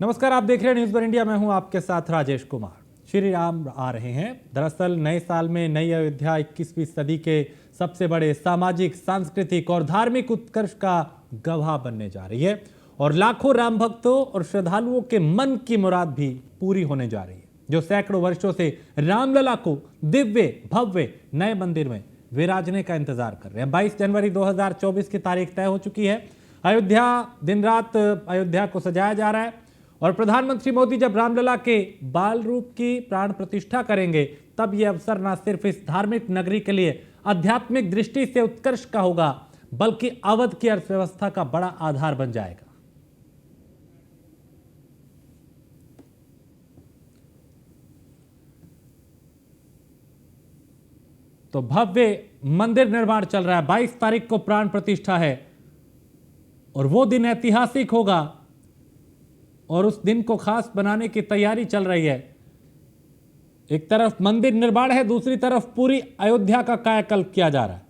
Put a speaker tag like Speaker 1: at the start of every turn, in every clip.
Speaker 1: नमस्कार, आप देख रहे हैं न्यूज़ बर इंडिया। मैं हूं आपके साथ राजेश कुमार। श्री राम आ रहे हैं। दरअसल नए साल में नई अयोध्या 21वीं सदी के सबसे बड़े सामाजिक, सांस्कृतिक और धार्मिक उत्कर्ष का गवाह बनने जा रही है और लाखों राम भक्तों और श्रद्धालुओं के मन की मुराद भी पूरी होने जा रही है, जो सैकड़ों वर्षों से रामलला को दिव्य भव्य नए मंदिर में विराजने का इंतजार कर रहे हैं। 22 जनवरी 2024 की तारीख तय हो चुकी है। अयोध्या दिन रात अयोध्या को सजाया जा रहा है और प्रधानमंत्री मोदी जब रामलला के बाल रूप की प्राण प्रतिष्ठा करेंगे, तब यह अवसर न सिर्फ इस धार्मिक नगरी के लिए आध्यात्मिक दृष्टि से उत्कर्ष का होगा, बल्कि अवध की अर्थव्यवस्था का बड़ा आधार बन जाएगा। तो भव्य मंदिर निर्माण चल रहा है। 22 तारीख को प्राण प्रतिष्ठा है और वो दिन ऐतिहासिक होगा और उस दिन को खास बनाने की तैयारी चल रही है। एक तरफ मंदिर निर्माण है, दूसरी तरफ पूरी अयोध्या का कायाकल्प किया जा रहा है।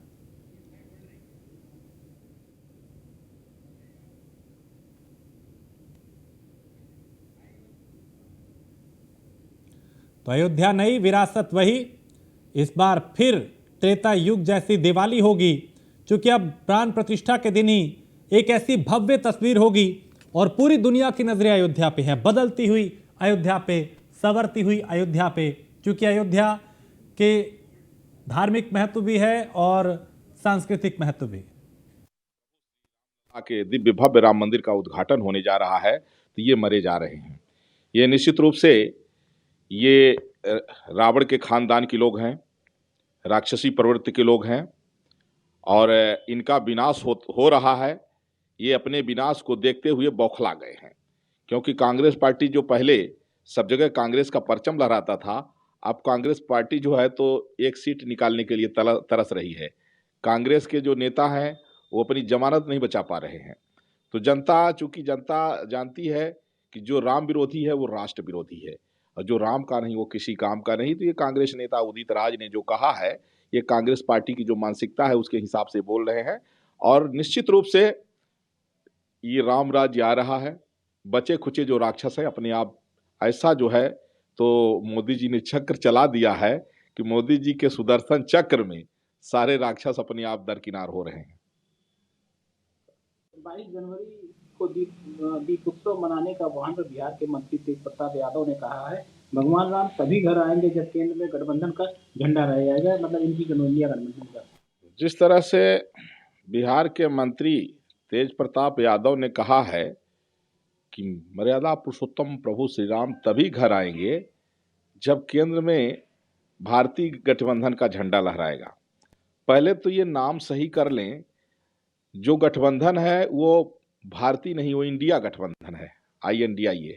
Speaker 1: तो अयोध्या नई, विरासत वही। इस बार फिर त्रेता युग जैसी दिवाली होगी, क्योंकि अब प्राण प्रतिष्ठा के दिन ही एक ऐसी भव्य तस्वीर होगी और पूरी दुनिया की नजरें अयोध्या पे हैं। बदलती हुई अयोध्या पे, संवरती हुई अयोध्या पे, क्योंकि अयोध्या के धार्मिक महत्व भी है और सांस्कृतिक महत्व भी।
Speaker 2: के दिव्य भव्य राम मंदिर का उद्घाटन होने जा रहा है, तो ये मरे जा रहे हैं। ये निश्चित रूप से ये रावण के खानदान के लोग हैं, राक्षसी प्रवृत्ति के लोग हैं और इनका विनाश हो रहा है। ये अपने विनाश को देखते हुए बौखला गए हैं, क्योंकि कांग्रेस पार्टी जो पहले सब जगह कांग्रेस का परचम लहराता था, अब कांग्रेस पार्टी जो है तो एक सीट निकालने के लिए तरस रही है। कांग्रेस के जो नेता हैं वो अपनी जमानत नहीं बचा पा रहे हैं। तो जनता, चूंकि जनता जानती है कि जो राम विरोधी है वो राष्ट्र विरोधी है और जो राम का नहीं वो किसी काम का नहीं, तो ये कांग्रेस नेता उदित राज ने जो कहा है, ये कांग्रेस पार्टी की जो मानसिकता है उसके हिसाब से बोल रहे हैं। और निश्चित रूप से ये राम राज्य आ रहा है। बचे खुचे जो राक्षस है अपने आप ऐसा जो है तो मोदी जी ने चक्र चला दिया है कि मोदी जी के सुदर्शन चक्र में सारे राक्षस अपने आप दरकिनार हो रहे हैं।
Speaker 3: 22 जनवरी को दीप उत्सव मनाने का वहां पर बिहार के मंत्री तेज प्रताप यादव ने कहा है, भगवान राम तभी घर आएंगे जब केंद्र में गठबंधन का झंडा रहेगा, मतलब इनकी कन्हैया गठबंधन का।
Speaker 2: जिस तरह से बिहार के मंत्री तेज प्रताप यादव ने कहा है कि मर्यादा पुरुषोत्तम प्रभु श्री राम तभी घर आएंगे जब केंद्र में भारतीय गठबंधन का झंडा लहराएगा। पहले तो ये नाम सही कर लें, जो गठबंधन है वो भारतीय नहीं, वो इंडिया गठबंधन है, INDIA।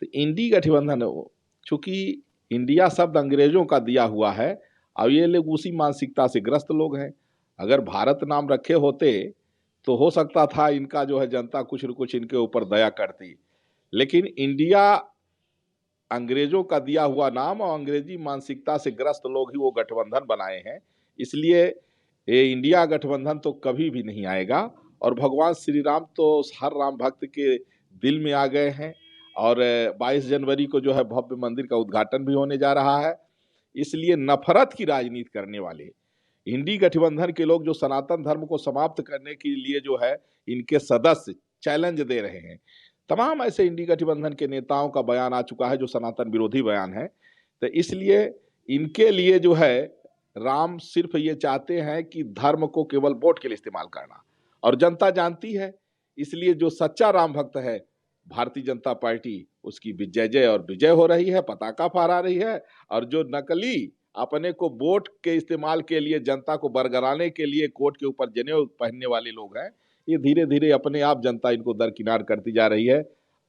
Speaker 2: तो इंडी गठबंधन है वो, चूंकि इंडिया शब्द अंग्रेजों का दिया हुआ है और ये लोग उसी मानसिकता से ग्रस्त लोग हैं। अगर भारत नाम रखे होते तो हो सकता था इनका जो है जनता कुछ न कुछ इनके ऊपर दया करती, लेकिन इंडिया अंग्रेजों का दिया हुआ नाम और अंग्रेजी मानसिकता से ग्रस्त लोग ही वो गठबंधन बनाए हैं। इसलिए ये इंडिया गठबंधन तो कभी भी नहीं आएगा और भगवान श्री राम तो हर राम भक्त के दिल में आ गए हैं। और 22 जनवरी को जो है भव्य मंदिर का उद्घाटन भी होने जा रहा है। इसलिए नफरत की राजनीति करने वाले इंडी गठबंधन के लोग जो सनातन धर्म को समाप्त करने के लिए जो है इनके सदस्य चैलेंज दे रहे हैं, तमाम ऐसे इंडी गठबंधन के नेताओं का बयान आ चुका है जो सनातन विरोधी बयान है। तो इसलिए इनके लिए जो है राम सिर्फ ये चाहते हैं कि धर्म को केवल वोट के लिए इस्तेमाल करना, और जनता जानती है। इसलिए जो सच्चा राम भक्त है भारतीय जनता पार्टी, उसकी विजय जय और विजय हो रही है, पताका फहरा रही है। और जो नकली अपने को वोट के इस्तेमाल के लिए जनता को बरगलाने के लिए कोट के ऊपर जनेऊ पहनने वाले लोग हैं, ये धीरे धीरे अपने आप जनता इनको दरकिनार करती जा रही है।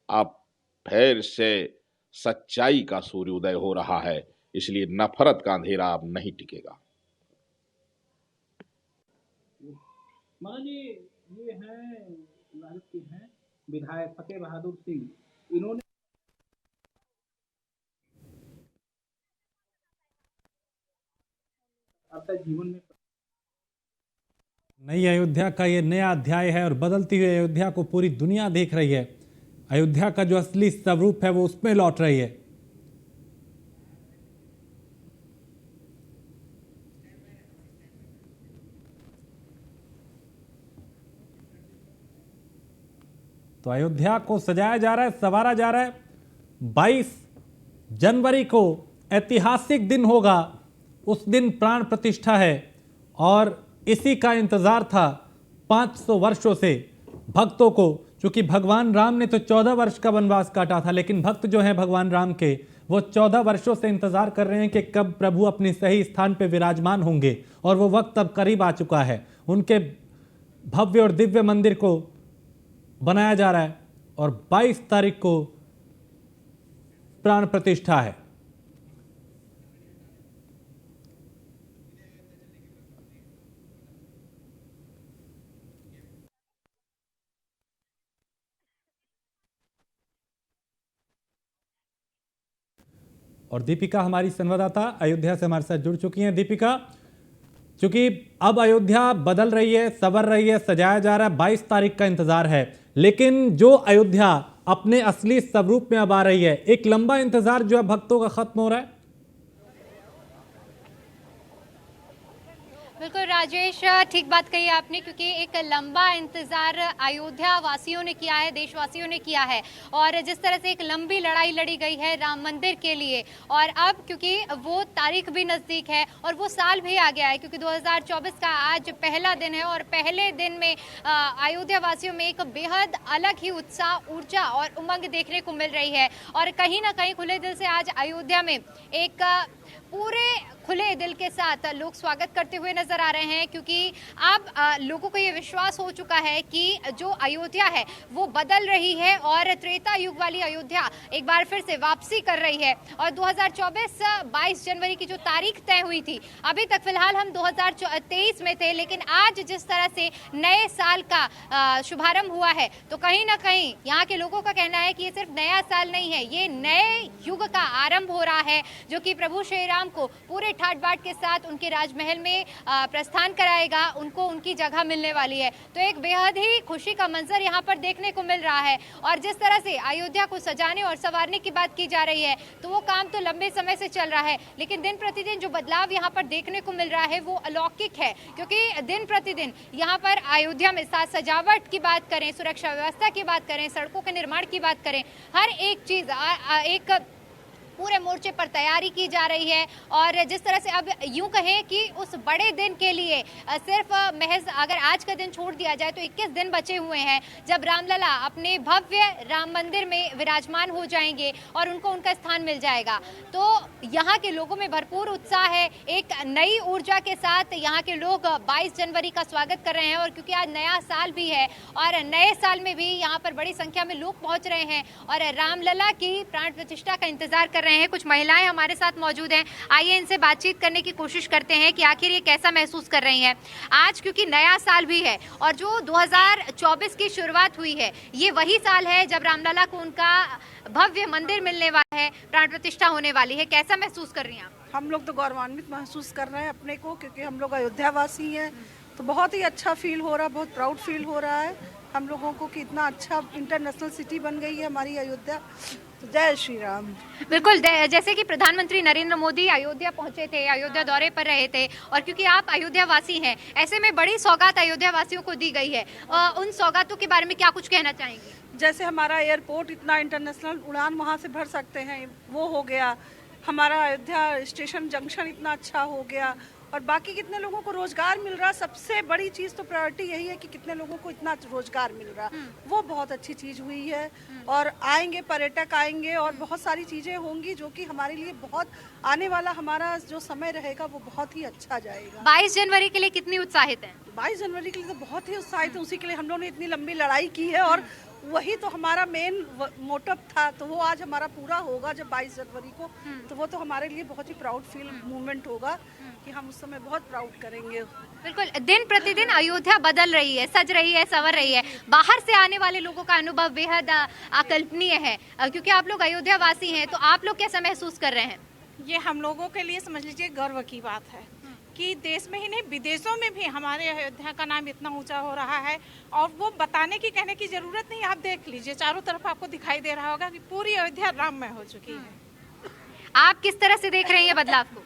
Speaker 2: अब फिर से सच्चाई का सूर्योदय हो रहा है, इसलिए नफरत का अंधेरा अब नहीं टिकेगा।
Speaker 3: माना जी, ये हैं भारत के हैं विधायक फतेह बहादुर सिंह, इन्होंने अब तक जीवन में
Speaker 1: नई अयोध्या का ये नया अध्याय है और बदलती हुई अयोध्या को पूरी दुनिया देख रही है। अयोध्या का जो असली स्वरूप है वो उसमें लौट रही है। तो अयोध्या को सजाया जा रहा है, संवारा जा रहा है। 22 जनवरी को ऐतिहासिक दिन होगा, उस दिन प्राण प्रतिष्ठा है और इसी का इंतजार था 500 वर्षों से भक्तों को। क्योंकि भगवान राम ने तो 14 वर्ष का वनवास काटा था, लेकिन भक्त जो हैं भगवान राम के, वो 14 वर्षों से इंतजार कर रहे हैं कि कब प्रभु अपने सही स्थान पर विराजमान होंगे, और वो वक्त अब करीब आ चुका है। उनके भव्य और दिव्य मंदिर को बनाया जा रहा है और 22 तारीख को प्राण प्रतिष्ठा है। और दीपिका हमारी संवाददाता अयोध्या से हमारे साथ जुड़ चुकी हैं। दीपिका, क्योंकि अब अयोध्या बदल रही है, संवर रही है, सजाया जा रहा है, 22 तारीख का इंतजार है, लेकिन जो अयोध्या अपने असली स्वरूप में अब आ रही है, एक लंबा इंतजार जो है भक्तों का खत्म हो रहा है।
Speaker 4: बिल्कुल राजेश, ठीक बात कही आपने, क्योंकि एक लंबा इंतजार अयोध्या वासियों ने किया है, देशवासियों ने किया है। और जिस तरह से एक लंबी लड़ाई लड़ी गई है राम मंदिर के लिए, और अब क्योंकि वो तारीख भी नज़दीक है और वो साल भी आ गया है, क्योंकि 2024 का आज पहला दिन है और पहले दिन में अयोध्या वासियों में एक बेहद अलग ही उत्साह, ऊर्जा और उमंग देखने को मिल रही है। और कहीं ना कहीं खुले दिल से आज अयोध्या में एक पूरे खुले दिल के साथ लोग स्वागत करते हुए नजर आ रहे हैं, क्योंकि अब लोगों को ये विश्वास हो चुका है कि जो अयोध्या है वो बदल रही है और त्रेता युग वाली अयोध्या एक बार फिर से वापसी कर रही है। और 2024 22 जनवरी की जो तारीख तय हुई थी, अभी तक फिलहाल हम 2023 में थे, लेकिन आज जिस तरह से नए साल का शुभारंभ हुआ है, तो कहीं ना कहीं यहाँ के लोगों का कहना है कि ये सिर्फ नया साल नहीं है, ये नए युग का आरंभ हो रहा है, जो कि प्रभु श्री राम को पूरे ठाट बाट के साथ उनके राजमहल में प्रस्थान कराएगा, उनको उनकी जगह मिलने वाली है। तो एक बेहद ही खुशी का मंजर यहाँ पर देखने को मिल रहा है। और जिस तरह से अयोध्या को सजाने और संवारने की बात की जा रही है, तो वो काम तो लंबे समय से चल रहा है, लेकिन दिन प्रतिदिन जो बदलाव यहाँ पर देखने को मिल रहा है वो अलौकिक है। क्योंकि दिन प्रतिदिन यहाँ पर अयोध्या में साज सजावट की बात करें, सुरक्षा व्यवस्था की बात करें, सड़कों के निर्माण की बात करें, हर एक चीज एक पूरे मोर्चे पर तैयारी की जा रही है। और जिस तरह से अब यूं कहें कि उस बड़े दिन के लिए सिर्फ महज अगर आज का दिन छोड़ दिया जाए तो 21 दिन बचे हुए हैं, जब रामलला अपने भव्य राम मंदिर में विराजमान हो जाएंगे और उनको उनका स्थान मिल जाएगा। तो यहाँ के लोगों में भरपूर उत्साह है, एक नई ऊर्जा के साथ यहाँ के लोग 22 जनवरी का स्वागत कर रहे हैं। और क्योंकि आज नया साल भी है और नए साल में भी यहाँ पर बड़ी संख्या में लोग पहुँच रहे हैं और रामलला की प्राण प्रतिष्ठा का इंतजार कर रहे हैं। कुछ महिलाएं हमारे साथ मौजूद हैं, आइए इनसे बातचीत करने की कोशिश करते हैं कि आखिर ये कैसा महसूस कर रही हैं आज, क्योंकि नया साल भी है और जो 2024 की शुरुआत हुई है, ये वही साल है जब रामलला को उनका भव्य मंदिर मिलने वाला है, प्राण प्रतिष्ठा होने वाली है। कैसा महसूस कर रही हैं आप?
Speaker 5: हम लोग तो गौरवान्वित महसूस कर रहे हैं अपने को, क्योंकि हम लोग अयोध्या वासी हैं, तो बहुत ही अच्छा फील हो रहा है, बहुत प्राउड फील हो रहा है हम लोगों को कि इतना अच्छा इंटरनेशनल सिटी बन गई है हमारी अयोध्या। तो जय श्री राम।
Speaker 4: बिल्कुल, जैसे कि प्रधानमंत्री नरेंद्र मोदी अयोध्या पहुंचे थे, अयोध्या दौरे पर रहे थे, और क्योंकि आप अयोध्या वासी हैं, ऐसे में बड़ी सौगात अयोध्या वासियों को दी गई है। उन सौगातों के बारे में क्या कुछ कहना चाहेंगे?
Speaker 5: जैसे हमारा एयरपोर्ट इतना इंटरनेशनल उड़ान वहाँ से भर सकते हैं, वो हो गया। हमारा अयोध्या स्टेशन जंक्शन इतना अच्छा हो गया, और बाकी कितने लोगों को रोजगार मिल रहा। सबसे बड़ी चीज़ तो प्रायोरिटी यही है कि कितने लोगों को इतना रोजगार मिल रहा, वो बहुत अच्छी चीज़ हुई है। और आएंगे, पर्यटक आएंगे और बहुत सारी चीज़ें होंगी जो कि हमारे लिए बहुत आने वाला हमारा जो समय रहेगा वो बहुत ही अच्छा जाएगा।
Speaker 4: 22 जनवरी के लिए कितनी उत्साहित हैं?
Speaker 5: 22 जनवरी के लिए तो बहुत ही उत्साहित है, उसी के लिए हम लोगों ने इतनी लंबी लड़ाई की है और वही तो हमारा मेन मोटिव था। तो वो आज हमारा पूरा होगा जब 22 जनवरी को, तो वो तो हमारे लिए बहुत ही प्राउड फील मूवमेंट होगा कि हम उस समय बहुत प्राउड करेंगे।
Speaker 4: बिल्कुल, दिन प्रतिदिन अयोध्या बदल रही है, सज रही है, संवर रही है। बाहर से आने वाले लोगों का अनुभव बेहद अकल्पनीय है, क्योंकि आप लोग अयोध्या वासी हैं, तो आप लोग कैसा महसूस कर रहे हैं?
Speaker 6: ये हम लोगों के लिए समझ लीजिए गर्व की बात है, कि देश में ही नहीं विदेशों में भी हमारे अयोध्या का नाम इतना ऊंचा हो रहा है। और वो बताने की कहने की जरूरत नहीं, आप देख लीजिए चारों तरफ आपको दिखाई दे रहा होगा कि पूरी अयोध्या राममय हो चुकी है।
Speaker 4: आप किस तरह से देख रहे हैं ये बदलाव को?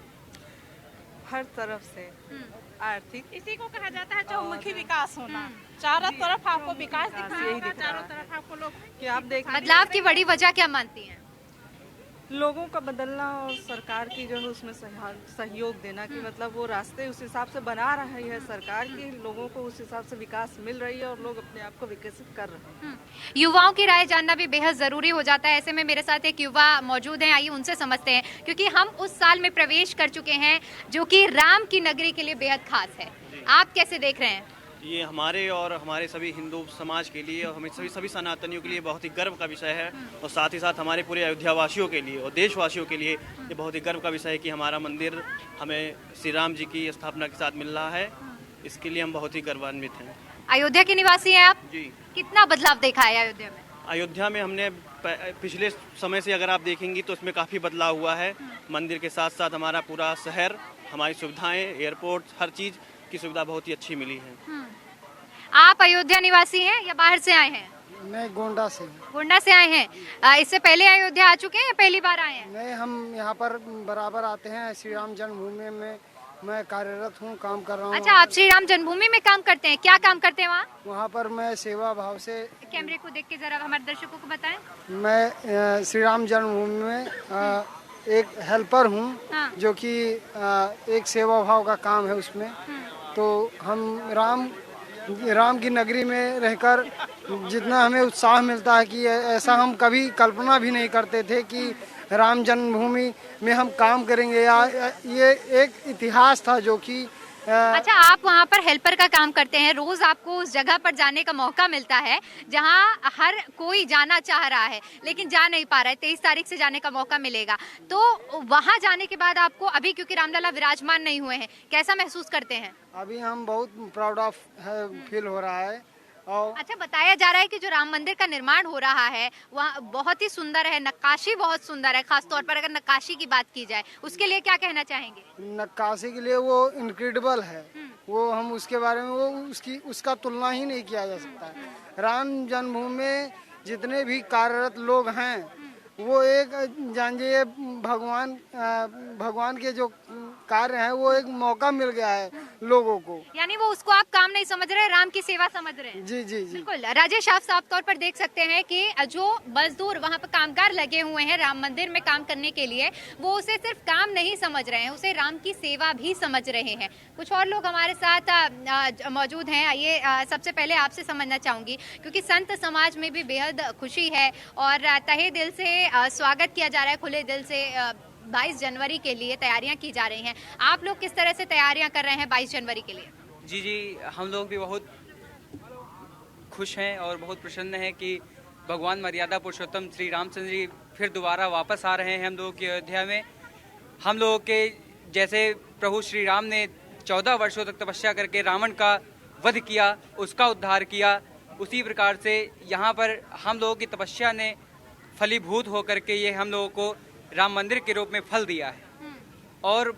Speaker 7: हर तरफ से आर्थिक,
Speaker 6: इसी को कहा जाता है चौमुखी विकास होना। चारों तरफ आपको विकास दिख रहा होगा, चारों तरफ आपको लोग
Speaker 7: कि आप देख
Speaker 4: बदलाव की बड़ी वजह क्या मानती हैं?
Speaker 7: लोगों का बदलना और सरकार की जो है उसमें सहयोग देना कि मतलब वो रास्ते उस हिसाब से बना रही है सरकार की लोगों को उस हिसाब से विकास मिल रही है और लोग अपने आप को विकसित कर रहे हैं।
Speaker 4: युवाओं की राय जानना भी बेहद जरूरी हो जाता है। ऐसे में मेरे साथ एक युवा मौजूद हैं, आइए उनसे समझते हैं, क्योंकि हम उस साल में प्रवेश कर चुके हैं जो कि राम की नगरी के लिए बेहद खास है। आप कैसे देख रहे हैं?
Speaker 8: ये हमारे और हमारे सभी हिंदू समाज के लिए और हमें सभी सनातनियों के लिए बहुत ही गर्व का विषय है, और साथ ही साथ हमारे पूरे अयोध्या वासियों के लिए और देशवासियों के लिए ये बहुत ही गर्व का विषय है कि हमारा मंदिर हमें श्री राम जी की स्थापना के साथ मिल रहा है। इसके लिए हम बहुत ही गर्वान्वित हैं।
Speaker 4: अयोध्या के निवासी हैं आप?
Speaker 8: जी।
Speaker 4: कितना बदलाव देखा है अयोध्या में?
Speaker 8: अयोध्या में हमने पिछले समय से अगर आप देखेंगी तो इसमें काफ़ी बदलाव हुआ है। मंदिर के साथ साथ हमारा पूरा शहर, हमारी सुविधाएं, एयरपोर्ट, हर चीज़ की सुविधा बहुत ही अच्छी मिली है।
Speaker 4: आप अयोध्या निवासी हैं या बाहर से आए हैं?
Speaker 9: मैं गोंडा से।
Speaker 4: गोंडा से आए हैं। इससे पहले अयोध्या आ चुके हैं या पहली बार आए हैं?
Speaker 9: नहीं, हम यहाँ पर बराबर आते हैं। श्री राम जन्मभूमि में मैं कार्यरत हूँ, काम कर रहा हूँ।
Speaker 4: अच्छा, आप श्री राम जन्मभूमि में काम करते हैं, क्या काम करते हैं वहाँ?
Speaker 9: वहाँ पर मैं सेवा भाव से।
Speaker 4: कैमरे को देख के जरा हमारे दर्शकों को बताएं।
Speaker 9: मैं श्री राम जन्मभूमि में एक हेल्पर हूँ।
Speaker 4: हाँ।
Speaker 9: जो कि एक सेवा भाव का काम है उसमें। तो हम राम की नगरी में रहकर जितना हमें उत्साह मिलता है कि ऐसा हम कभी कल्पना भी नहीं करते थे कि राम जन्मभूमि में हम काम करेंगे, या ये एक इतिहास था जो कि
Speaker 4: अच्छा, आप वहाँ पर हेल्पर का काम करते हैं, रोज आपको उस जगह पर जाने का मौका मिलता है जहाँ हर कोई जाना चाह रहा है लेकिन जा नहीं पा रहा है। 23 तारीख से जाने का मौका मिलेगा, तो वहाँ जाने के बाद आपको अभी, क्योंकि रामलला विराजमान नहीं हुए हैं, कैसा महसूस करते हैं?
Speaker 9: अभी हम बहुत प्राउड ऑफ फील हो रहा है। और
Speaker 4: अच्छा, बताया जा रहा है कि जो राम मंदिर का निर्माण हो रहा है वहाँ बहुत ही सुंदर है, नक्काशी बहुत सुंदर है। खास तौर पर अगर नक्काशी की बात की जाए, उसके लिए क्या कहना चाहेंगे?
Speaker 9: नक्काशी के लिए वो इनक्रेडिबल है। वो हम उसके बारे में उसका तुलना ही नहीं किया जा सकता है। राम जन्मभूमि में जितने भी कार्यरत लोग हैं वो एक जानिए भगवान के जो कार्य है वो एक मौका मिल गया है लोगों को।
Speaker 4: यानी वो उसको आप काम नहीं समझ रहे, राम की सेवा समझ रहे हैं।
Speaker 9: जी जी जी
Speaker 4: बिल्कुल। राजेश, आप साफ तौर पर देख सकते हैं कि जो मजदूर वहाँ पर कामगार लगे हुए हैं राम मंदिर में काम करने के लिए, वो उसे सिर्फ काम नहीं समझ रहे हैं, उसे राम की सेवा भी समझ रहे हैं। कुछ और लोग हमारे साथ मौजूद हैं। आइए सबसे पहले आपसे समझना चाहूंगी, क्योंकि संत समाज में भी बेहद खुशी है और तहे दिल से स्वागत किया जा रहा है, खुले दिल से 22 जनवरी के लिए तैयारियां की जा रही हैं। आप लोग किस तरह से तैयारियां कर रहे हैं 22 जनवरी के लिए?
Speaker 10: जी, हम लोग भी बहुत खुश हैं और बहुत प्रसन्न हैं कि भगवान मर्यादा पुरुषोत्तम श्री रामचंद्र जी फिर दोबारा वापस आ रहे हैं हम लोगों की अयोध्या में। हम लोगों के जैसे प्रभु श्री राम ने 14 वर्षों तक तपस्या करके रावण का वध किया, उसका उद्धार किया, उसी प्रकार से यहाँ पर हम लोगों की तपस्या ने फलीभूत होकर के ये हम लोगों को राम मंदिर के रूप में फल दिया है और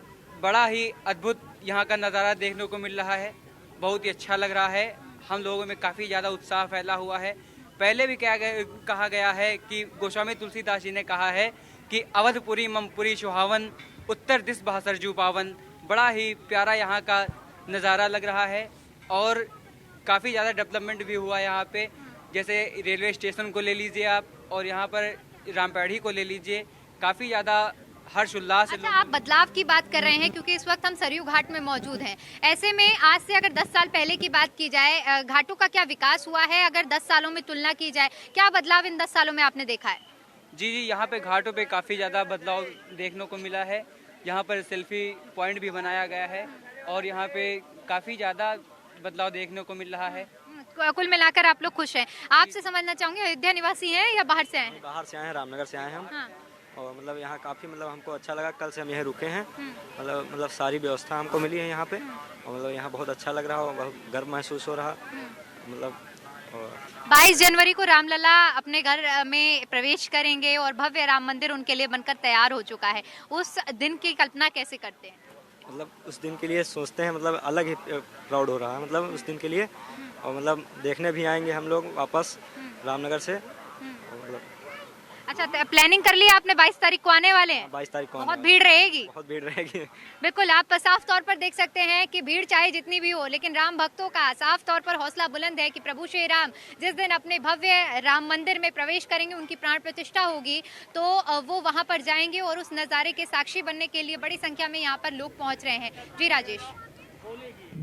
Speaker 10: बड़ा ही अद्भुत यहाँ का नज़ारा देखने को मिल रहा है। बहुत ही अच्छा लग रहा है। हम लोगों में काफ़ी ज़्यादा उत्साह फैला हुआ है। पहले भी कहा गया है कि गोस्वामी तुलसीदास जी ने कहा है कि अवधपुरी ममपुरी सुहावन, उत्तर दिस बहसरजू पावन। बड़ा ही प्यारा यहाँ का नज़ारा लग रहा है और काफ़ी ज़्यादा डेवलपमेंट भी हुआ यहाँ पे। जैसे रेलवे स्टेशन को ले लीजिए आप और यहाँ पर रामपेढ़ी को ले लीजिए, काफ़ी ज़्यादा हर्षोल्लास।
Speaker 4: अच्छा, आप बदलाव की बात कर रहे हैं क्योंकि इस वक्त हम सरयू घाट में मौजूद हैं। ऐसे में आज से अगर 10 साल पहले की बात की जाए, घाटों का क्या विकास हुआ है? अगर 10 सालों में तुलना की जाए, क्या बदलाव इन 10 सालों में आपने देखा है?
Speaker 10: जी, यहाँ पे घाटों पे काफ़ी ज़्यादा बदलाव देखने को मिला है। यहाँ पर सेल्फी पॉइंट भी बनाया गया है और यहाँ पे काफ़ी ज़्यादा बदलाव देखने को मिल रहा है।
Speaker 4: कुल मिलाकर आप लोग खुश हैं। आपसे समझना चाहूंगी, अयोध्या निवासी हैं या बाहर से आए हैं?
Speaker 11: बाहर से आए हैं, रामनगर से आए हैं हम।
Speaker 4: हाँ।
Speaker 11: और मतलब यहाँ काफ़ी हमको अच्छा लगा। कल से हम यहाँ रुके हैं। मतलब सारी व्यवस्था हमको मिली है यहाँ पे और मतलब यहाँ बहुत अच्छा लग रहा है, बहुत गर्व महसूस हो रहा। मतलब
Speaker 4: 22 जनवरी को रामलला अपने घर में प्रवेश करेंगे और भव्य राम मंदिर उनके लिए बनकर तैयार हो चुका है। उस दिन की कल्पना कैसे करते हैं?
Speaker 11: मतलब उस दिन के लिए सोचते हैं, मतलब अलग ही प्राउड हो रहा है मतलब उस दिन के लिए। और मतलब देखने भी आएंगे हम लोग वापस रामनगर से। और मतलब
Speaker 4: अच्छा, प्लानिंग कर लिया आपने? 22 तारीख को आने वाले हैं।
Speaker 11: 22 तारीख को
Speaker 4: बहुत भीड़ रहेगी।
Speaker 11: बहुत भीड़ रहेगी।
Speaker 4: बिल्कुल, आप साफ तौर पर देख सकते हैं कि भीड़ चाहे जितनी भी हो, लेकिन राम भक्तों का साफ तौर पर हौसला बुलंद है कि प्रभु श्री राम जिस दिन अपने भव्य राम मंदिर में प्रवेश करेंगे, उनकी प्राण प्रतिष्ठा होगी, तो वो वहां पर जाएंगे और उस नज़ारे के साक्षी बनने के लिए बड़ी संख्या में यहाँ पर लोग पहुंच रहे हैं। जी राजेश।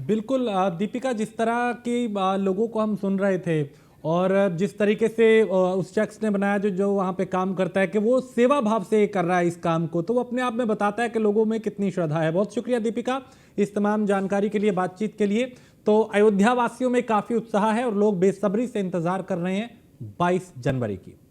Speaker 1: बिल्कुल दीपिका, जिस तरह के लोगों को हम सुन रहे थे और जिस तरीके से उस शख्स ने बनाया जो वहाँ पे काम करता है कि वो सेवा भाव से कर रहा है इस काम को, तो वो अपने आप में बताता है कि लोगों में कितनी श्रद्धा है। बहुत शुक्रिया दीपिका इस तमाम जानकारी के लिए, बातचीत के लिए। तो अयोध्या वासियों में काफ़ी उत्साह है और लोग बेसब्री से इंतजार कर रहे हैं 22 जनवरी की।